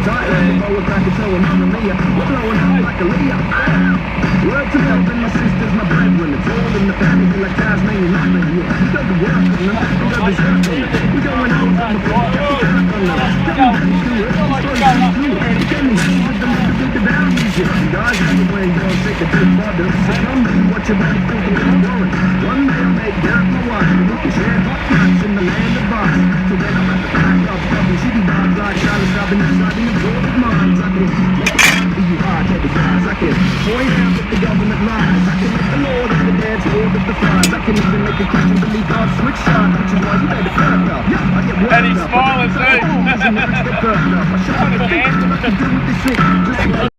tight leg, I was back and toe and Mamma Mia. We're blowing high like a Leah. Word to love and my sister's my breadwinner. It's all in the family like Tasmanian nothing. Yeah, we go to work on them, we go to work on them. We going out on the floor, we work on them. Guys, everywhere you go, take a big bottle. Succumb to what you're about to think of worry. One day I'll make that my wife. We can share hot nuts in the land of Box. So then I'm at the back of fucking city vibes like Charlie stopping inside the absorbed minds. I can make it happen for you hard-headed guys. I can point out that the government lies. I can make the Lord of the dance floor with the flies. I can even make a Christian believe God switch sides, which is why you better curve up. Yeah, I get worked up. And he's smiling too. I should have to do with this shit.